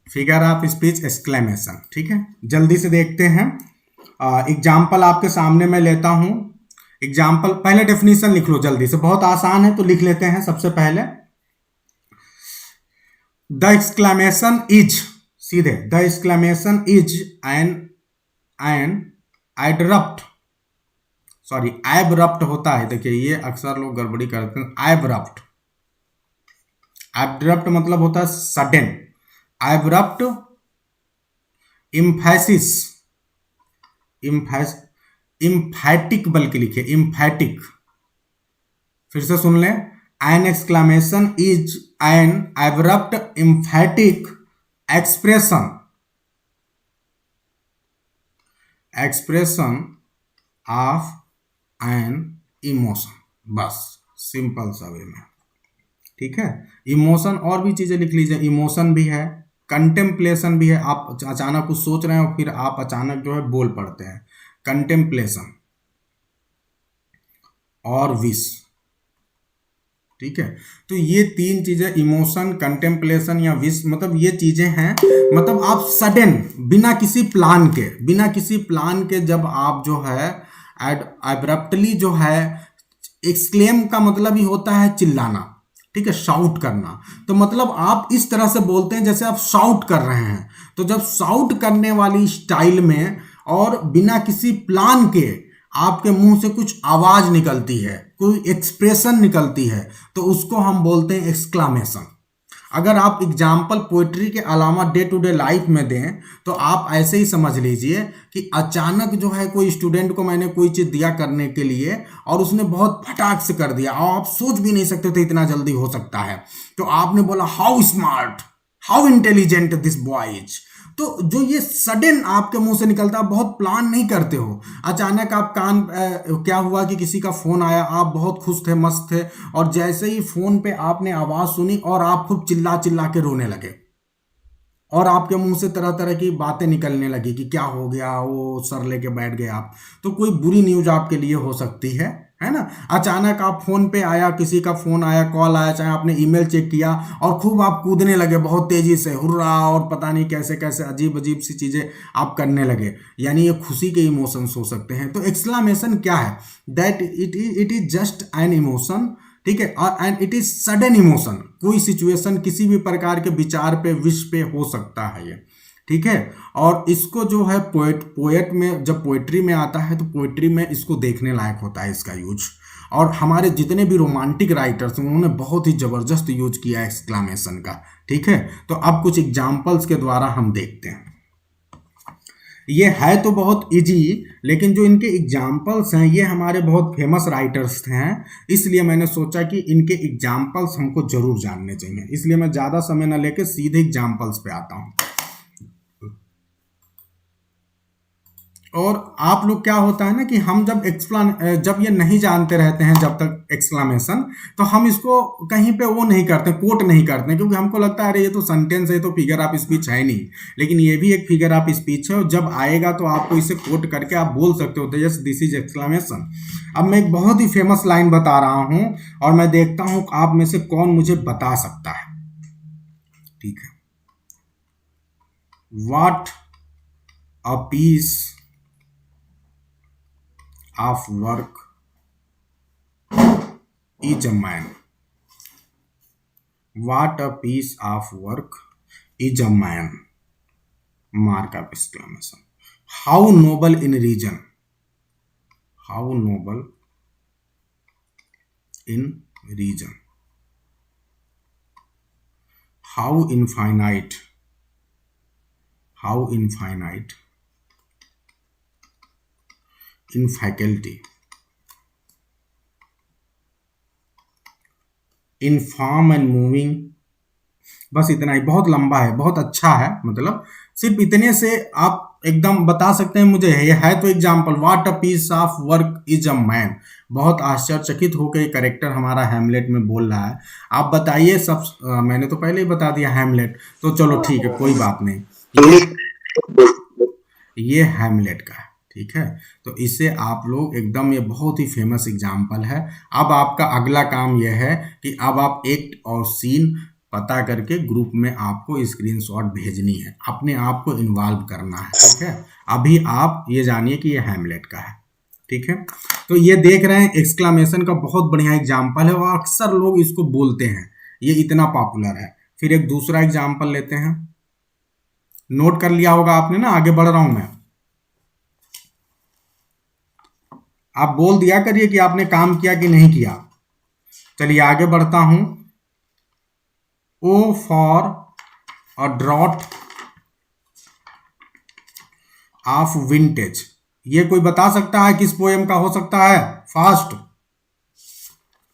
Figure of speech exclamation. ठीक है, जल्दी से देखते हैं। एग्जाम्पल आपके सामने मैं लेता हूं। एग्जाम्पल, पहले डेफिनेशन लिख लो जल्दी से, बहुत आसान है तो लिख लेते हैं सबसे पहले। द एक्सक्लेमेशन इज, सीधे the exclamation is an abrupt, sorry abrupt होता है, देखिए ये अक्सर लोग गड़बड़ी करते हैं। एबरप्ट, एबरप्ट मतलब होता है सडन। एबरप्ट इम्फेसिस, इम्फैटिक, बल्कि लिखिए इम्फैटिक। फिर से सुन लें, an exclamation is an abrupt emphatic expression, expression of an emotion. बस सिंपल सा वे में, ठीक है। इमोशन और भी चीजें लिख लीजिए, इमोशन भी है, कंटेम्पलेशन भी है। आप अचानक कुछ सोच रहे हैं और फिर आप अचानक जो है बोल पड़ते हैं, कंटेम्पलेशन और विश। ठीक है, तो ये तीन चीजें, इमोशन, कंटेम्पलेशन या विश, मतलब ये चीजें हैं। मतलब आप सडन, बिना किसी प्लान के जब आप जो है एब्रप्टली जो है, एक्सक्लेम का मतलब ही होता है चिल्लाना, ठीक है, शाउट करना। तो मतलब आप इस तरह से बोलते हैं जैसे आप शाउट कर रहे हैं। तो जब शाउट करने वाली स्टाइल में और बिना किसी प्लान के आपके मुंह से कुछ आवाज निकलती है, कोई एक्सप्रेशन निकलती है, तो उसको हम बोलते हैं एक्सक्लामेशन। अगर आप एग्जाम्पल पोइट्री के अलावा डे टू डे लाइफ में दें तो आप ऐसे ही समझ लीजिए कि अचानक जो है कोई स्टूडेंट को मैंने कोई चीज़ दिया करने के लिए और उसने बहुत फटाक से कर दिया और आप सोच भी नहीं सकते थे इतना जल्दी हो सकता है। तो आपने बोला how smart, how intelligent this boy is. तो जो ये सडन आपके मुंह से निकलता है, आप बहुत प्लान नहीं करते हो, अचानक आप क्या हुआ कि किसी का फोन आया, आप बहुत खुश थे, मस्त थे, और जैसे ही फोन पे आपने आवाज सुनी और आप खूब चिल्ला चिल्ला के रोने लगे और आपके मुंह से तरह तरह की बातें निकलने लगी कि क्या हो गया, वो सर लेके बैठ गए आप। तो कोई बुरी न्यूज आपके लिए हो सकती है ना। अचानक आप फोन पे आया, किसी का फोन आया, कॉल आया, चाहे आपने ईमेल चेक किया और खूब आप कूदने लगे बहुत तेजी से, हुर्रा, और पता नहीं कैसे कैसे अजीब अजीब सी चीजें आप करने लगे, यानी ये खुशी के इमोशंस हो सकते हैं। तो एक्सक्लामेशन क्या है, that it is just an emotion, ठीक है, और and it is sudden emotion. कोई सिचुएशन किसी भी प्रकार के विचार पे, विश पे हो सकता है ये, ठीक है। और इसको जो है पोएट में, जब पोएट्री में आता है तो पोएट्री में इसको देखने लायक होता है इसका यूज। और हमारे जितने भी रोमांटिक राइटर्स हैं उन्होंने बहुत ही जबरदस्त यूज किया है एक्सक्लामेशन का, ठीक है। तो अब कुछ एग्जाम्पल्स के द्वारा हम देखते हैं। ये है तो बहुत इजी, लेकिन जो इनके एग्जाम्पल्स हैं ये हमारे बहुत फेमस राइटर्स हैं, इसलिए मैंने सोचा कि इनके एग्जाम्पल्स हमको जरूर जानने चाहिए। इसलिए मैं ज़्यादा समय न लेके सीधे एग्जाम्पल्स पे आता हूँ। और आप लोग क्या होता है ना कि हम जब ये नहीं जानते रहते हैं जब तक एक्सक्लामेशन, तो हम इसको कहीं पे वो नहीं करते, कोट नहीं करते, क्योंकि हमको लगता है अरे ये तो सेंटेंस है, ये तो फिगर ऑफ स्पीच है नहीं। लेकिन ये भी एक फिगर ऑफ स्पीच है, और जब आएगा तो आपको इसे कोट करके आप बोल सकते हो, यस दिस इज एक्सक्लामेशन। अब मैं एक बहुत ही फेमस लाइन बता रहा हूं और मैं देखता हूं आप में से कौन मुझे बता सकता है, ठीक है। What a piece of work is a man. What a piece of work is a man. Mark of exclamation. How noble in reason. How noble in reason. How infinite. How infinite in faculty. Inform and moving. बस इतना ही, बहुत लंबा है, बहुत अच्छा है, मतलब सिर्फ इतने से आप एकदम बता सकते हैं मुझे। ये है तो example, what a piece of work is a man. बहुत आश्चर्यचकित होकर कैरेक्टर हमारा हैमलेट में बोल रहा है। आप बताइए सब, मैंने तो पहले ही बता दिया हैमलेट, तो चलो ठीक है, कोई बात नहीं, ये हैमलेट का है, ठीक है। तो इसे आप लोग एकदम, ये बहुत ही फेमस एग्जाम्पल है। अब आपका अगला काम यह है कि अब आप एक्ट और सीन पता करके ग्रुप में आपको स्क्रीनशॉट भेजनी है, अपने आप को इन्वॉल्व करना है। ठीक है, अभी आप ये जानिए कि ये हैमलेट का है। ठीक है, तो ये देख रहे हैं एक्सक्लामेशन का बहुत बढ़िया एग्जाम्पल है और अक्सर लोग इसको बोलते हैं, ये इतना पॉपुलर है। फिर एक दूसरा एग्जाम्पल लेते हैं, नोट कर लिया होगा आपने ना, आगे बढ़ रहा हूं मैं, आप बोल दिया करिए कि आपने काम किया कि नहीं किया। चलिए आगे बढ़ता हूं। O for a draught of vintage, ये कोई बता सकता है किस पोएम का हो सकता है? फास्ट,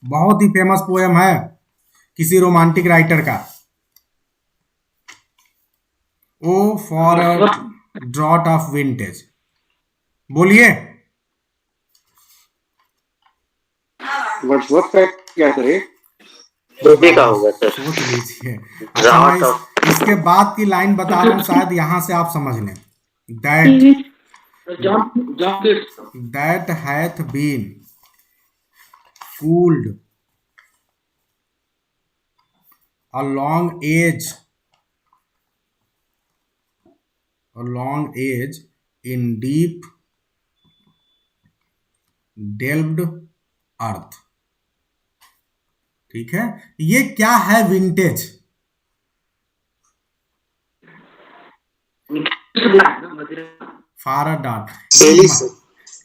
बहुत ही फेमस पोएम है किसी रोमांटिक राइटर का। O for a draught of vintage, बोलिए। वर्ड्सवर्थ का क्या करे? का होगा सर। सोच लीजिए। अच्छा मैं इसके बाद की लाइन बता रहा हूं, शायद यहां से आप समझ लें। That hath been cooled a long age in deep delved earth। ठीक है, ये क्या है विंटेज? फारा डार्क,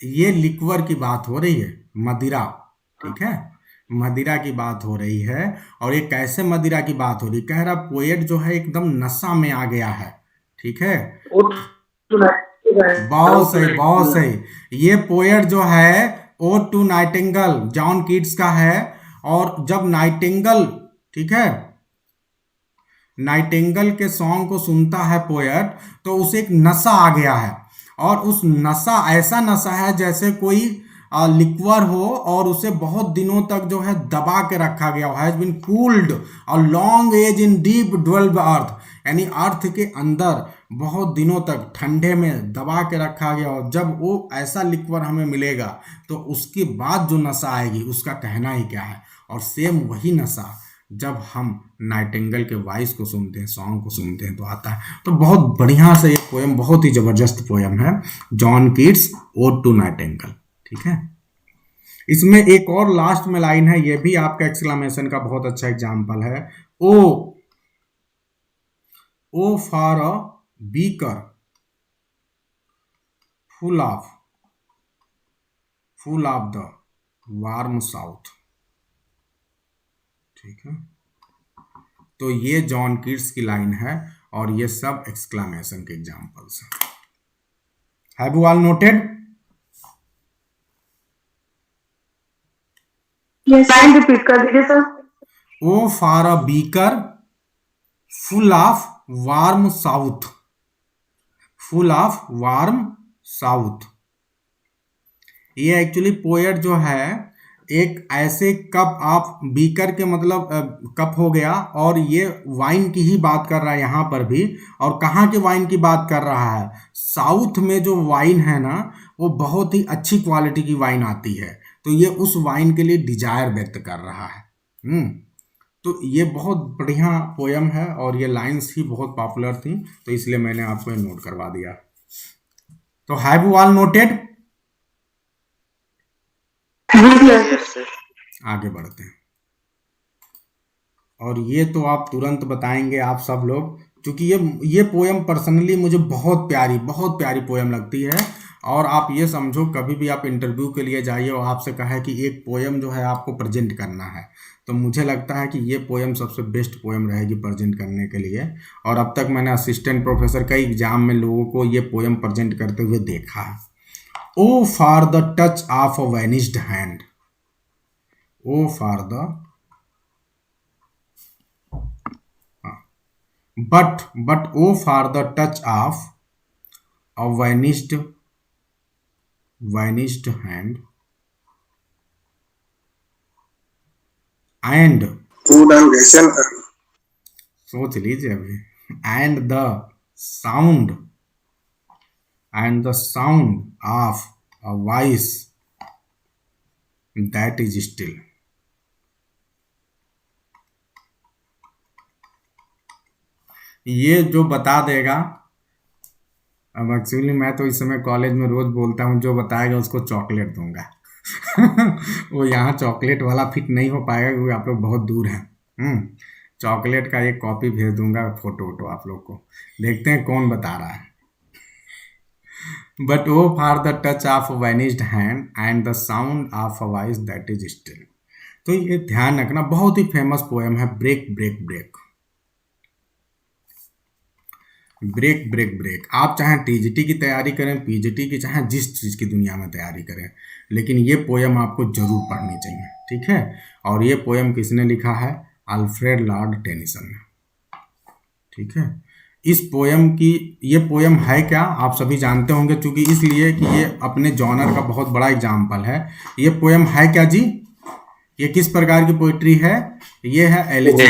ये लिक्वर की बात हो रही है, मदिरा। ठीक है, मदिरा की बात हो रही है। और ये कैसे मदिरा की बात हो रही, कह रहा पोएट जो है एकदम नशा में आ गया है। ठीक है, बहुत सही बहुत सही। ये पोएट जो है ode to nightingale John Keats का है। और जब नाइटिंगेल, ठीक है, नाइटिंगेल के सॉन्ग को सुनता है पोएट, तो उसे एक नशा आ गया है। और उस नशा, ऐसा नशा है जैसे कोई लिक्वर हो और उसे बहुत दिनों तक जो है दबा के रखा गया, has been cooled a long age in deep delved earth, यानी अर्थ के अंदर बहुत दिनों तक ठंडे में दबा के रखा गया। और जब वो ऐसा लिक्वर हमें मिलेगा तो उसके बाद जो नशा आएगी उसका कहना ही क्या है। और सेम वही नशा जब हम नाइटिंगेल के वॉइस को सुनते हैं, सॉन्ग को सुनते हैं, तो आता है। तो बहुत बढ़िया से एक पोएम, बहुत ही जबरदस्त पोएम है, John Keats ode to nightingale. ठीक है, इसमें एक और लास्ट में लाइन है, ये भी आपका एक्सक्लामेशन का बहुत अच्छा एग्जाम्पल है। O for a beaker full of the warm south. ठीक है, तो ये जॉन कीट्स की लाइन है और ये सब एक्सक्लामेशन के एग्जांपल्स हैं। Have you all noted? Line repeat कर दीजिए sir. O for a beaker full of warm south, full of warm south. ये एक्चुअली पोएट जो है एक ऐसे कप, आप बीकर के मतलब कप हो गया, और ये वाइन की ही बात कर रहा है यहाँ पर भी। और कहाँ के वाइन की बात कर रहा है? साउथ में जो वाइन है ना, वो बहुत ही अच्छी क्वालिटी की वाइन आती है। तो ये उस वाइन के लिए डिजायर व्यक्त कर रहा है। तो ये बहुत बढ़िया पोयम है और ये लाइंस ही बहुत पॉपुलर थी, तो इसलिए मैंने आपको ये नोट करवा दिया। तो हैव यू ऑल नोटेड? आगे बढ़ते हैं। और ये तो आप तुरंत बताएंगे आप सब लोग, क्योंकि ये पोयम पर्सनली मुझे बहुत प्यारी पोयम लगती है। और आप ये समझो, कभी भी आप इंटरव्यू के लिए जाइए और आपसे कहे कि एक पोयम जो है आपको प्रेजेंट करना है, तो मुझे लगता है कि ये पोयम सबसे बेस्ट पोयम रहेगी प्रेजेंट करने के लिए। और अब तक मैंने असिस्टेंट प्रोफेसर कई एग्जाम में लोगों को ये पोयम प्रेजेंट करते हुए देखा है। O for the touch of a vanished hand, O for the but oh for the touch of a vanished hand and सोच लीजिए अभी, and the sound of a voice that is still। ये जो बता देगा, अब एक्चुअली मैं तो इस समय कॉलेज में रोज बोलता हूँ, जो बताएगा उसको चॉकलेट दूंगा। वो यहाँ चॉकलेट वाला फिट नहीं हो पाएगा क्योंकि आप लोग बहुत दूर हैं। चॉकलेट का एक कॉपी भेज दूंगा, फोटो वोटो आप लोग को, देखते हैं कौन बता रहा है। But O for the touch of vanished hand and the sound of a voice that is still. तो ये ध्यान रखना, बहुत ही फेमस पोएम है, break break break. Break break break. आप चाहे टीजीटी की तैयारी करें, पीजीटी की, चाहे जिस चीज़ की दुनिया में तैयारी करें, लेकिन ये पोएम आपको जरूर पढ़नी चाहिए, ठीक है। और ये पोएम किसने लिखा है? अल्फ्रेड लॉर्ड टेनिसन ने, ठीक है। इस पोएम की, ये पोएम है क्या आप सभी जानते होंगे, क्योंकि इसलिए कि ये अपने जॉनर का बहुत बड़ा एग्जाम्पल है। ये पोएम है क्या जी? ये किस प्रकार की पोइट्री है? ये है एलिजी।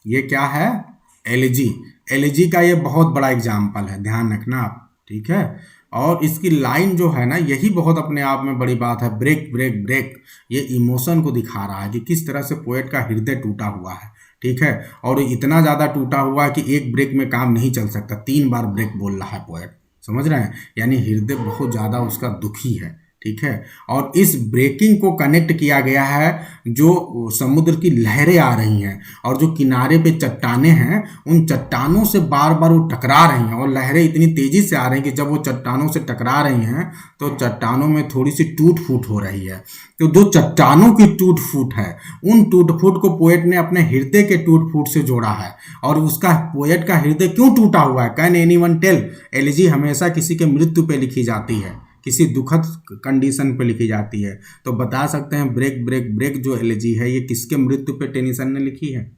ये क्या है? एलिजी। एलिजी का ये बहुत बड़ा एग्जाम्पल है, ध्यान रखना आप, ठीक है। और इसकी लाइन जो है ना, यही बहुत अपने आप में बड़ी बात है। ब्रेक ब्रेक ब्रेक, ये इमोशन को दिखा रहा है कि किस तरह से पोएट का हृदय टूटा हुआ है, ठीक है। और इतना ज़्यादा टूटा हुआ है कि एक ब्रेक में काम नहीं चल सकता, 3 बार ब्रेक बोल रहा है पोएट, समझ रहे हैं। यानी हृदय बहुत ज़्यादा उसका दुखी है, ठीक है। और इस ब्रेकिंग को कनेक्ट किया गया है, जो समुद्र की लहरें आ रही हैं और जो किनारे पे चट्टानें हैं, उन चट्टानों से बार बार वो टकरा रही हैं, और लहरें इतनी तेजी से आ रही हैं कि जब वो चट्टानों से टकरा रही हैं तो चट्टानों में थोड़ी सी टूट फूट हो रही है। तो जो चट्टानों की टूट फूट है, उन टूट फूट को पोएट ने अपने हृदय के टूट फूट से जोड़ा है। और उसका, पोएट का हृदय क्यों टूटा हुआ है? Can anyone tell? एलिजी हमेशा किसी के मृत्यु पे लिखी जाती है, किसी दुखद कंडीशन पे लिखी जाती है। तो बता सकते हैं ब्रेक ब्रेक ब्रेक जो एलिजी है, ये किसके मृत्यु पे टेनिसन ने लिखी है?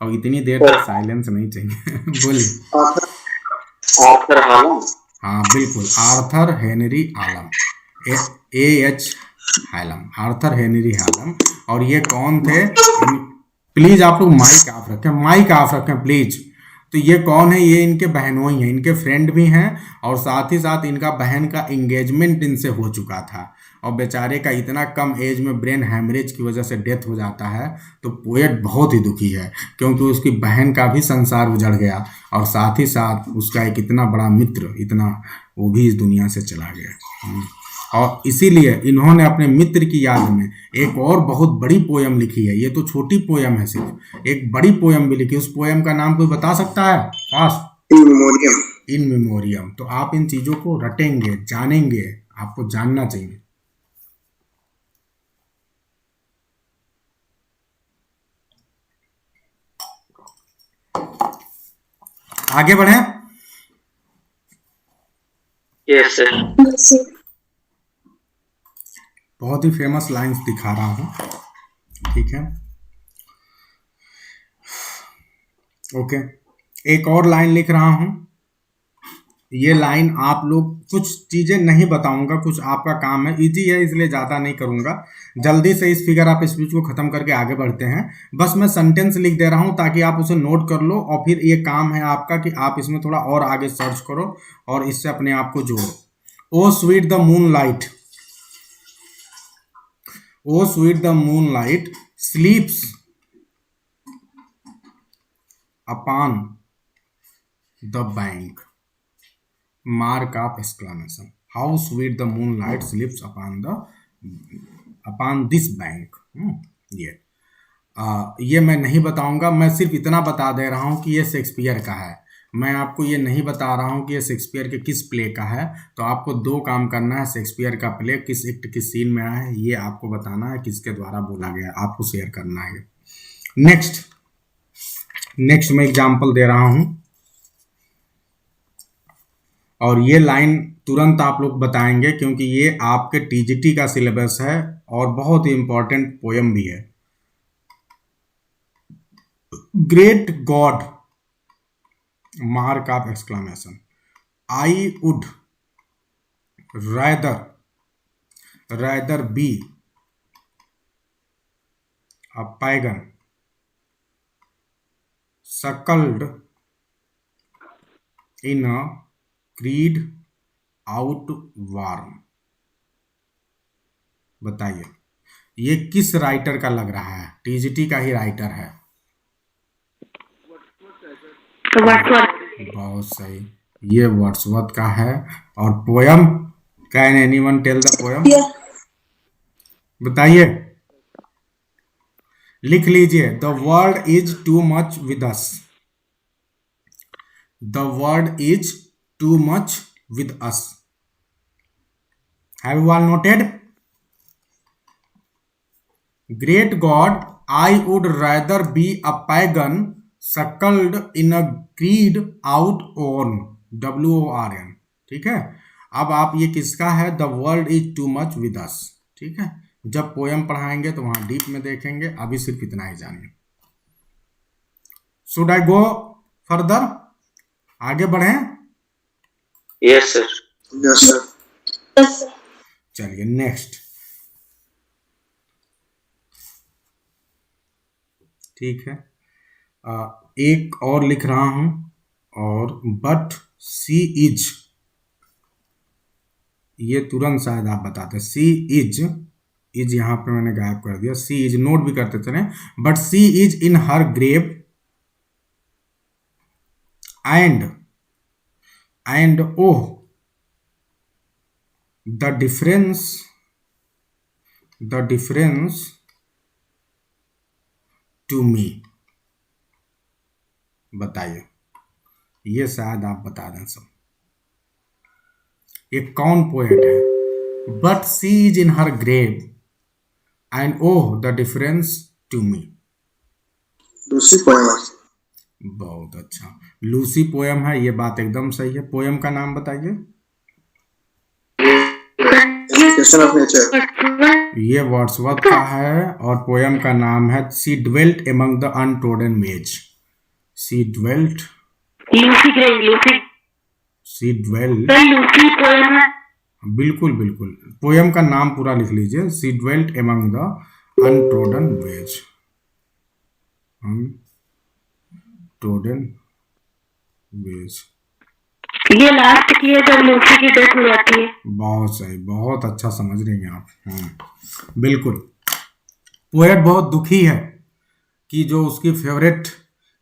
और इतनी देर तक साइलेंस नहीं चाहिए। बोलिए। आर्थर हालम। हाँ बिल्कुल, Arthur Henry हालम, AH हालम, Arthur Henry हालम। और ये कौन थे? प्लीज आप लोग माइक ऑफ रखें, माइक ऑफ रखें प्लीज। तो ये कौन है? ये इनके बहनोई हैं, इनके फ्रेंड भी हैं, और साथ ही साथ इनका बहन का एंगेजमेंट इनसे हो चुका था, और बेचारे का इतना कम एज में ब्रेन हैमरेज की वजह से डेथ हो जाता है। तो पोएट बहुत ही दुखी है, क्योंकि उसकी बहन का भी संसार उजड़ गया, और साथ ही साथ उसका एक इतना बड़ा मित्र, इतना, वो भी इस दुनिया से चला गया। और इसीलिए इन्होंने अपने मित्र की याद में एक और बहुत बड़ी पोयम लिखी है। ये तो छोटी पोयम है, सिर्फ एक बड़ी पोयम भी लिखी। उस पोयम का नाम कोई बता सकता है? फास्ट। इन मेमोरियम। इन मेमोरियम। तो आप इन चीजों को रटेंगे, जानेंगे, आपको जानना चाहिए। आगे बढ़े। Yes sir. बहुत ही फेमस लाइंस दिखा रहा हूं, ठीक है। ओके, एक और लाइन लिख रहा हूं। ये लाइन आप लोग, कुछ चीजें नहीं बताऊंगा, कुछ आपका काम है, इजी है इसलिए ज्यादा नहीं करूंगा। जल्दी से इस फिगर आप स्पीच को खत्म करके आगे बढ़ते हैं। बस मैं सेंटेंस लिख दे रहा हूं ताकि आप उसे नोट कर लो, और फिर ये काम है आपका कि आप इसमें थोड़ा और आगे सर्च करो और इससे अपने आप को जोड़ो। O sweet the moon light, O sweet the moon light sleeps upon the bank, mark of exclamation, how sweet the moonlight sleeps upon this bank। ये मैं नहीं बताऊंगा, मैं सिर्फ इतना बता दे रहा हूं कि ये शेक्सपियर का है। मैं आपको ये नहीं बता रहा हूं कि ये शेक्सपियर के किस प्ले का है। तो आपको 2 काम करना है, शेक्सपियर का प्ले किस एक्ट किस सीन में आया है ये आपको बताना है, किसके द्वारा बोला गया, आपको शेयर करना है। नेक्स्ट मैं एग्जाम्पल दे रहा हूं, और ये लाइन तुरंत आप लोग बताएंगे क्योंकि ये आपके टीजीटी का सिलेबस है और बहुत ही इंपॉर्टेंट पोयम भी है। Great God, mark of exclamation, I would rather be a pagan suckled in a creed out warm। बताइए ये किस राइटर का लग रहा है? टीजीटी का ही राइटर है। वर्ड्सवर्थ। बहुत सही, ये वर्ड्सवर्थ का है। और poem, can anyone tell the poem? बताइए, लिख लीजिए। The world is too much with us. The world is too much with us. Have you all noted? Great God, I would rather be a pagan suckled in a creed out on WORN। ठीक है, अब आप ये किसका है? The world is too much with अस। ठीक है, जब पोयम पढ़ाएंगे तो वहां डीप में देखेंगे, अभी सिर्फ इतना ही जानिए। Should I go further? आगे बढ़े? Yes sir. Yes sir. चलिए नेक्स्ट। ठीक है, एक और लिख रहा हूं। और बट सी इज, ये तुरंत शायद आप बताते। सी इज यहां पे मैंने गायब कर दिया। सी इज नोट भी करते चले। But she is in her grave and oh the difference to me. बताइए, ये शायद आप बता दें सब। ये कौन पोएट है? But she is in her grave and oh the difference to me. Lucy poem है। बहुत अच्छा, लूसी पोयम है, ये बात एकदम सही है। पोयम का नाम बताइए। Education of nature. ये वर्ड्सवर्थ का है और पोयम का नाम है she dwelt among the untrodden ways. She dwelt, Lucy Gray, Lucy she dwelt, Lucy poem है। बिल्कुल बिल्कुल, पोयम का नाम पूरा लिख लीजिए। She dwelt among the untrodden ways. Untrodden ways, ये लास्ट की है जब लूसी की डेथ हो जाती है। बहुत सही, बहुत अच्छा समझ रही हैं आप। बिल्कुल, पोएट बहुत दुखी है कि जो उसकी फेवरेट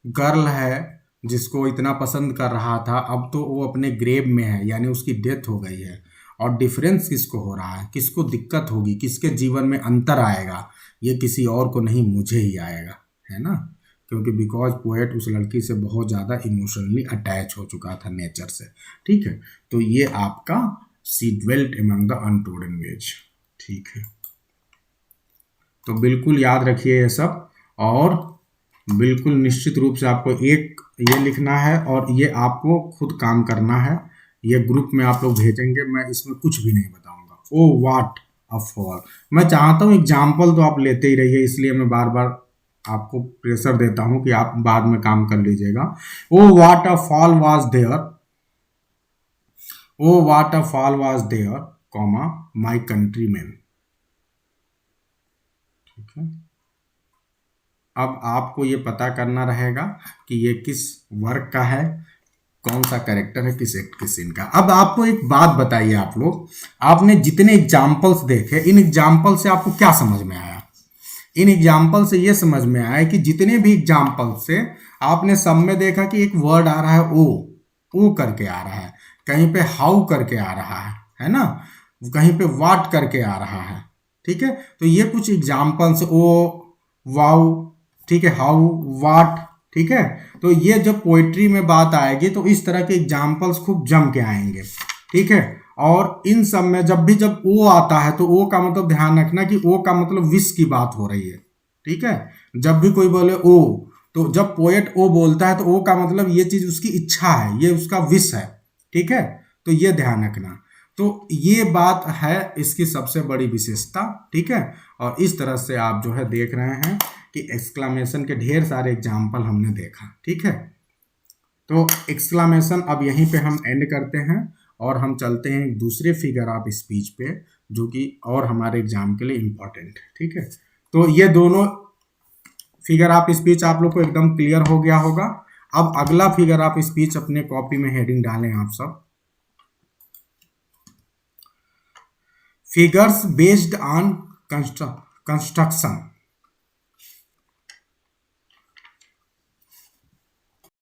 गर्ल है, जिसको इतना पसंद कर रहा था, अब तो वो अपने ग्रेव में है, यानी उसकी डेथ हो गई है। और डिफरेंस किसको हो रहा है? किसको दिक्कत होगी? किसके जीवन में अंतर आएगा? ये किसी और को नहीं, मुझे ही आएगा, है ना? क्योंकि बिकॉज पोएट उस लड़की से बहुत ज़्यादा इमोशनली अटैच हो चुका था नेचर से। ठीक है, तो ये आपका she dwelt among the untrodden ways. ठीक है, तो बिल्कुल याद रखिए ये सब। और बिल्कुल निश्चित रूप से आपको एक ये लिखना है और ये आपको खुद काम करना है। ये ग्रुप में आप लोग भेजेंगे, मैं इसमें कुछ भी नहीं बताऊंगा। ओ व्हाट अ फॉल, मैं चाहता हूँ एग्जाम्पल तो आप लेते ही रहिए, इसलिए मैं बार बार आपको प्रेशर देता हूं कि आप बाद में काम कर लीजिएगा। O what a fall was there, O what a fall was there, comma my countryman. ठीक है, अब आपको ये पता करना रहेगा कि ये किस वर्क का है, कौन सा कैरेक्टर है, किस सीन का। अब आपको एक बात बताइए, आप लोग, आपने जितने एग्जाम्पल्स देखे, इन एग्जाम्पल से आपको क्या समझ में आया? इन एग्जाम्पल से ये समझ में आया कि जितने भी एग्जाम्पल से आपने सब में देखा कि एक वर्ड आ रहा है ओ करके आ रहा है, कहीं पे हाउ करके आ रहा है ना, कहीं पे वाट करके आ रहा है। ठीक है, तो ये कुछ एग्जाम्पल्स, ओ, वाउ, ठीक है, हाउ, वाट। ठीक है, तो ये जब पोइट्री में बात आएगी तो इस तरह के एग्जाम्पल्स खूब जम के आएंगे। ठीक है, और इन सब में जब ओ आता है तो ओ का मतलब ध्यान रखना कि ओ का मतलब विश की बात हो रही है। ठीक है, जब भी कोई बोले ओ, तो जब पोएट ओ बोलता है तो ओ का मतलब ये चीज उसकी इच्छा है, ये उसका विश है। ठीक है, तो ये ध्यान रखना। तो ये बात है इसकी सबसे बड़ी विशेषता। ठीक है, और इस तरह से आप जो है देख रहे हैं कि एक्सक्लामेशन के ढेर सारे एग्जाम्पल हमने देखा। ठीक है, तो एक्सक्लामेशन अब यहीं पे हम एंड करते हैं और हम चलते हैं एक दूसरे फिगर ऑफ स्पीच पे, जो कि और हमारे एग्जाम के लिए इम्पोर्टेंट है। ठीक है, तो ये दोनों फिगर ऑफ स्पीच आप लोग को एकदम क्लियर हो गया होगा। अब अगला फिगर ऑफ स्पीच अपने कॉपी में हेडिंग डालें आप सब। Figures based on construction.